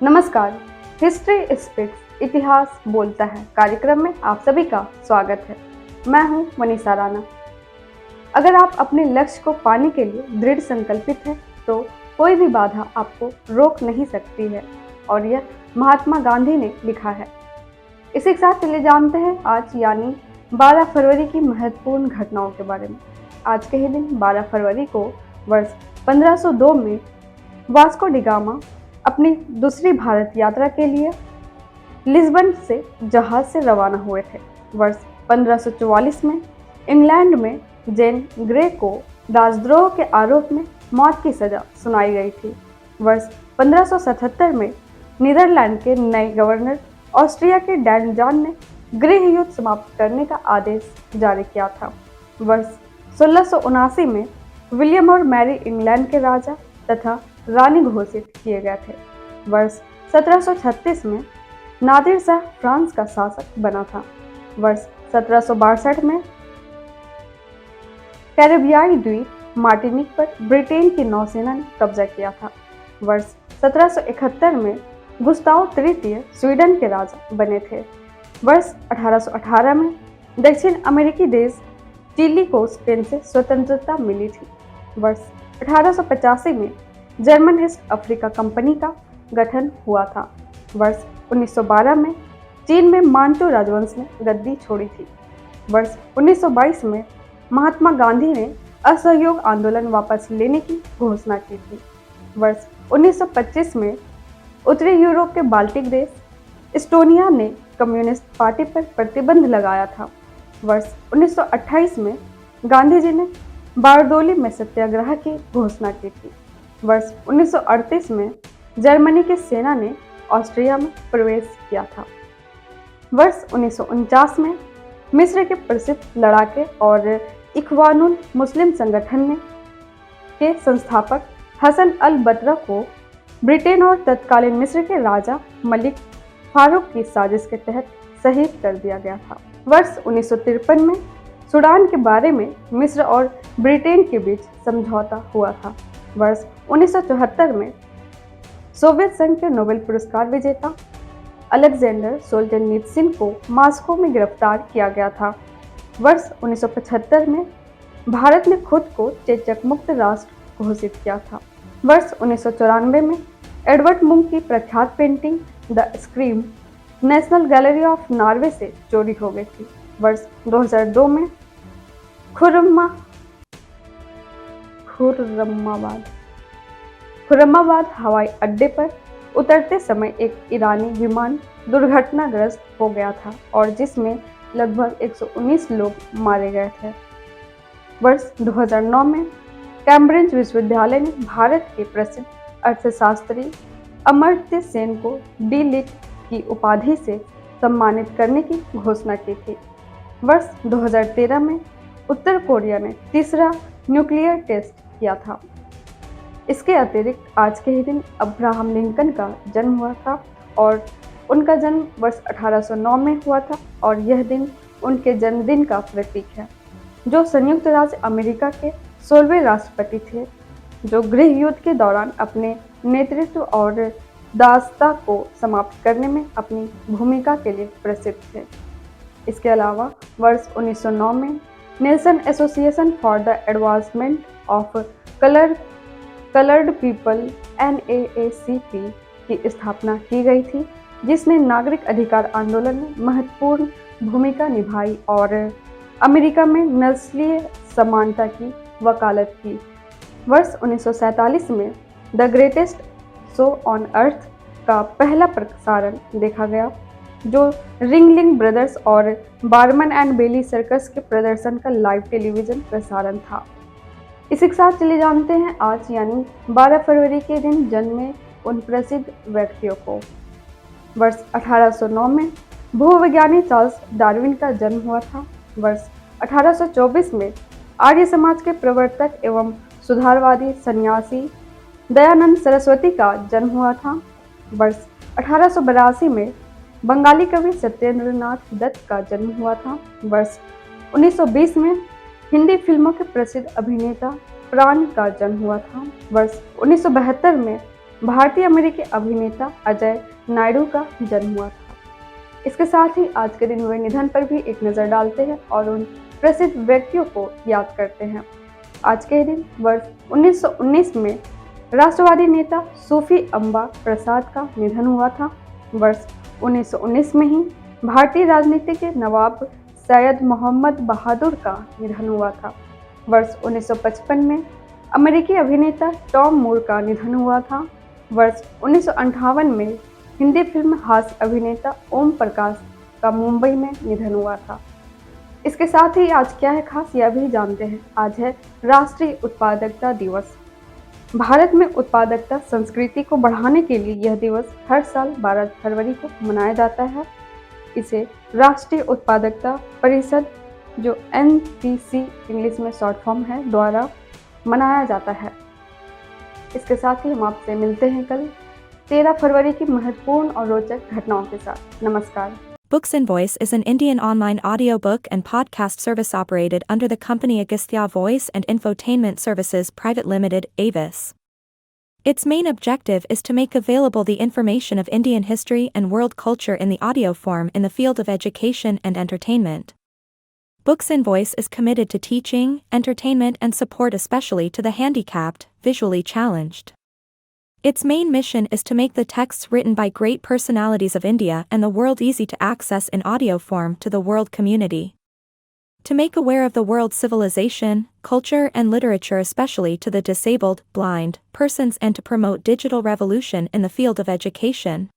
नमस्कार। History speaks इतिहास बोलता है कार्यक्रम में आप सभी का स्वागत है। मैं हूं मनीषा राणा। अगर आप अपने लक्ष्य को पाने के लिए दृढ़ संकल्पित हैं तो कोई भी बाधा आपको रोक नहीं सकती है, और यह महात्मा गांधी ने लिखा है। इसी के साथ चलिए जानते हैं आज यानी 12 फरवरी की महत्वपूर्ण घटनाओं के बारे में। आज के ही दिन 12 फरवरी को वर्ष 1502 में वास्को डी गामा अपनी दूसरी भारत यात्रा के लिए लिस्बन से जहाज से रवाना हुए थे। वर्ष 1544 में इंग्लैंड में जेन ग्रे को राजद्रोह के आरोप में मौत की सजा सुनाई गई थी। वर्ष 1577 में नीदरलैंड के नए गवर्नर ऑस्ट्रिया के डैन ने गृह युद्ध समाप्त करने का आदेश जारी किया था। वर्ष 1679 में विलियम और मैरी इंग्लैंड के राजा तथा रानी घोषित किए गए थे। वर्ष 1736 में नादिर शाह फ्रांस का शासक बना था। वर्ष 1762 में कैरेबियाई द्वीप मार्टिनिक पर ब्रिटेन की नौसेना ने कब्जा किया था। वर्ष 1771 में गुस्ताव तृतीय स्वीडन के राजा बने थे। वर्ष 1818 में दक्षिण अमेरिकी देश चिली को स्पेन से स्वतंत्रता मिली थी। वर्ष 1885 में जर्मन ईस्ट अफ्रीका कंपनी का गठन हुआ था। वर्ष 1912 में चीन में मांचू राजवंश ने गद्दी छोड़ी थी। वर्ष 1922 में महात्मा गांधी ने असहयोग आंदोलन वापस लेने की घोषणा की थी। वर्ष 1925 में उत्तरी यूरोप के बाल्टिक देश एस्टोनिया ने कम्युनिस्ट पार्टी पर प्रतिबंध लगाया था। वर्ष 1928 में गांधी जी ने बारदोली में सत्याग्रह की घोषणा की थी। वर्ष 1938 में जर्मनी की सेना ने ऑस्ट्रिया में प्रवेश किया था। वर्ष 1949 में मिस्र के प्रसिद्ध लड़ाके और इख्वानुल मुस्लिम संगठन के संस्थापक हसन अल बतरा को ब्रिटेन और तत्कालीन मिस्र के राजा मलिक फारूक की साजिश के तहत शहीद कर दिया गया था। वर्ष 1953 में सूडान के बारे में मिस्र और ब्रिटेन के बीच समझौता हुआ था। वर्ष 1974 में सोवियत संघ के नोबेल पुरस्कार विजेता अलेक्जेंडर सोल्जेनित्सिन को मॉस्को में गिरफ्तार किया गया था। वर्ष 1975 में भारत ने खुद को चेचक मुक्त राष्ट्र घोषित किया था। वर्ष 1994 में एडवर्ड मुंक की प्रख्यात painting the scream national gallery of Norway से चोरी हो गई थी। वर्ष 2002 में खुर्रमाबाद हवाई अड्डे पर उतरते समय एक ईरानी विमान दुर्घटनाग्रस्त हो गया था और जिसमें लगभग 119 लोग मारे गए थे। वर्ष 2009 में कैम्ब्रिज विश्वविद्यालय ने भारत के प्रसिद्ध अर्थशास्त्री अमर्त्य सेन को डी लिट की उपाधि से सम्मानित करने की घोषणा की थी। वर्ष 2013 में उत्तर कोरिया ने तीसरा न्यूक्लियर टेस्ट किया था। इसके अतिरिक्त आज के ही दिन अब्राहम लिंकन का जन्म हुआ था और उनका जन्म वर्ष 1809 में हुआ था और यह दिन उनके जन्मदिन का प्रतीक है। जो संयुक्त राज्य अमेरिका के 16वें राष्ट्रपति थे, जो गृह युद्ध के दौरान अपने नेतृत्व और दासता को समाप्त करने में अपनी भूमिका के लिए प्रसिद्ध थे। इसके अलावा वर्ष 1909 में nation association for the advancement of coloured people NAACP की स्थापना की गई थी, जिसने नागरिक अधिकार आंदोलन में महत्वपूर्ण भूमिका निभाई और अमेरिका में नस्लीय समानता की वकालत की। वर्ष 1947 में the greatest show on earth का पहला प्रसारण देखा गया, जो रिंगलिंग ब्रदर्स और बारमन एंड बेली सर्कस के प्रदर्शन का लाइव टेलीविजन प्रसारण था। इसी के साथ चलिए जानते हैं आज यानी 12 फरवरी के दिन जन्मे उन प्रसिद्ध व्यक्तियों को। वर्ष 1809 में भूविज्ञानी चार्ल्स डार्विन का जन्म हुआ था। वर्ष 1824 में आर्य समाज के प्रवर्तक एवं सुधारवादी सन्यासी दयानंद सरस्वती का जन्म हुआ था। वर्ष 1882 में बंगाली कवि सत्येंद्रनाथ दत्त का जन्म हुआ था। वर्ष 1920 में हिंदी फिल्मों के प्रसिद्ध अभिनेता प्राण का जन्म हुआ था। वर्ष 1972 में भारतीय अमेरिकी अभिनेता अजय नायडू का जन्म हुआ था। इसके साथ ही आज के दिन हुए निधन पर भी एक नज़र डालते हैं और उन प्रसिद्ध व्यक्तियों को याद करते हैं। आज के दिन वर्ष 1919 में राष्ट्रवादी नेता सूफी अम्बा प्रसाद का निधन हुआ था। वर्ष 1919 में ही भारतीय राजनीति के नवाब सैयद मोहम्मद बहादुर का निधन हुआ था। वर्ष 1955 में अमेरिकी अभिनेता टॉम मूर का निधन हुआ था। वर्ष 1958 में हिंदी फिल्म हास्य अभिनेता ओम प्रकाश का मुंबई में निधन हुआ था। इसके साथ ही आज क्या है खास यह भी जानते हैं। आज है राष्ट्रीय उत्पादकता दिवस। भारत में उत्पादकता संस्कृति को बढ़ाने के लिए यह दिवस हर साल 12 फरवरी को मनाया जाता है। इसे राष्ट्रीय उत्पादकता परिषद, जो NPC इंग्लिश में शॉर्ट फॉर्म है, द्वारा मनाया जाता है। इसके साथ ही हम आपसे मिलते हैं कल 13 फरवरी की महत्वपूर्ण और रोचक घटनाओं के साथ। नमस्कार। Books and Voice is an Indian online audiobook and podcast service operated under the company Agastya Voice and Infotainment Services Private Limited, Avis. Its main objective is to make available the information of Indian history and world culture in the audio form in the field of education and entertainment. Books and Voice is committed to teaching, entertainment and support especially to the handicapped, visually challenged. Its main mission is to make the texts written by great personalities of India and the world easy to access in audio form to the world community. To make aware of the world's civilization, culture and literature especially to the disabled, blind, persons and to promote digital revolution in the field of education.